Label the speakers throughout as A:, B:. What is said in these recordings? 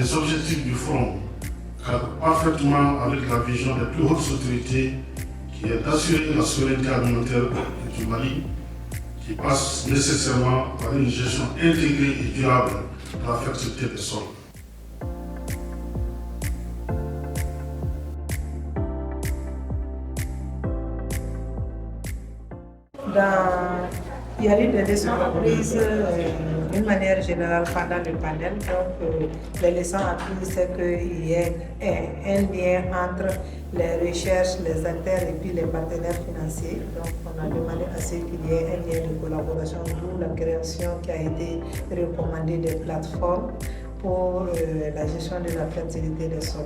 A: Les objectifs du Front cadrent parfaitement avec la vision des plus hautes autorités qui est d'assurer la souveraineté alimentaire du Mali, qui passe nécessairement par une gestion intégrée et durable de la fertilité des sols.
B: Il y a eu des leçons apprises d'une manière générale pendant le panel. Donc, les leçons apprises, c'est qu'il y ait un lien entre les recherches, les acteurs et puis les partenaires financiers. Donc, on a demandé à ce qu'il y ait un lien de collaboration, d'où la création qui a été recommandée des plateformes pour la gestion de la fertilité des sols.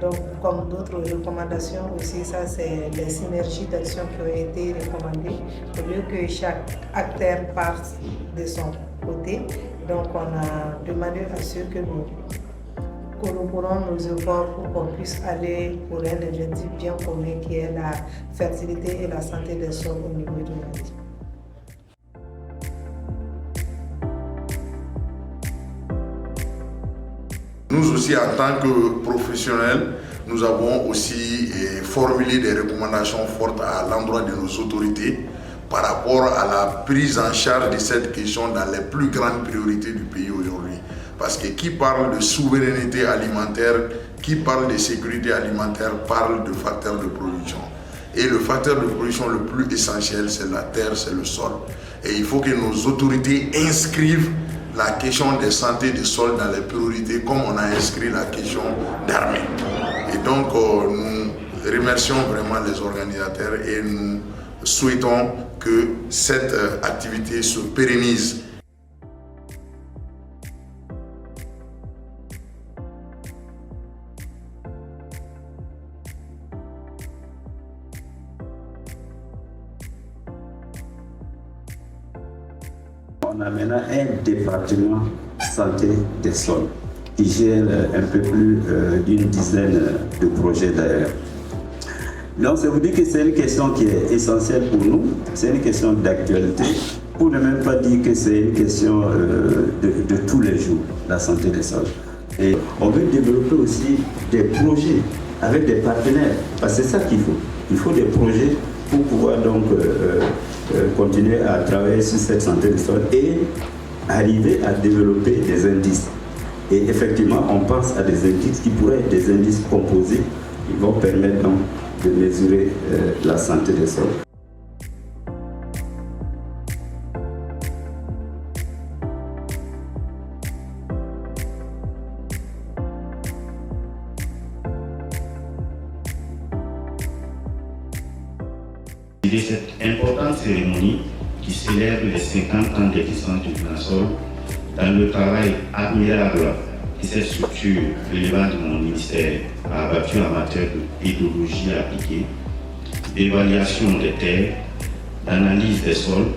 B: Donc, comme d'autres recommandations aussi, ça c'est les synergies d'action qui ont été recommandées, au lieu que chaque acteur parte de son côté. Donc, on a demandé à ceux que nous collaborons nos efforts pour qu'on puisse aller pour un objectif bien commun qui est la fertilité et la santé des sols au niveau du Mali.
C: Nous aussi, en tant que professionnels, nous avons aussi formulé des recommandations fortes à l'endroit de nos autorités par rapport à la prise en charge de cette question dans les plus grandes priorités du pays aujourd'hui. Parce que qui parle de souveraineté alimentaire, qui parle de sécurité alimentaire, parle de facteurs de production. Et le facteur de production le plus essentiel, c'est la terre, c'est le sol. Et il faut que nos autorités inscrivent la question de santé des sols dans les priorités, comme on a inscrit la question d'armée. Et donc, nous remercions vraiment les organisateurs et nous souhaitons que cette activité se pérennise.
D: On a maintenant un département santé des sols qui gère un peu plus d'une dizaine de projets d'ailleurs. Donc ça vous dit que c'est une question qui est essentielle pour nous, c'est une question d'actualité, pour ne même pas dire que c'est une question de tous les jours, la santé des sols. Et on veut développer aussi des projets avec des partenaires, parce que c'est ça qu'il faut. Il faut des projets pour pouvoir donc continuer à travailler sur cette santé des sols et arriver à développer des indices. Et effectivement, on pense à des indices qui pourraient être des indices composés qui vont permettre donc de mesurer la santé des sols.
E: De cette importante cérémonie qui célèbre les 50 ans d'existence du FENASOL dans le travail admirable que cette structure relevant de mon ministère a abattu en matière de pédologie appliquée, d'évaluation des terres, d'analyse des sols,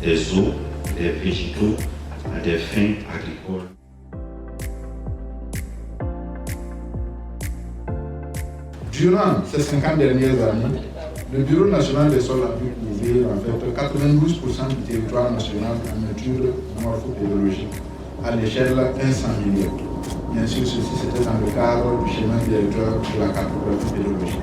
E: des eaux, des végétaux à des fins agricoles.
F: Durant ces 50 dernières années, le Bureau national des sols a pu couvrir en fait 92% du territoire national en études morphopédologiques à l'échelle 500 millions. Bien sûr, ceci c'était dans le cadre du schéma directeur de la cartographie pédologique.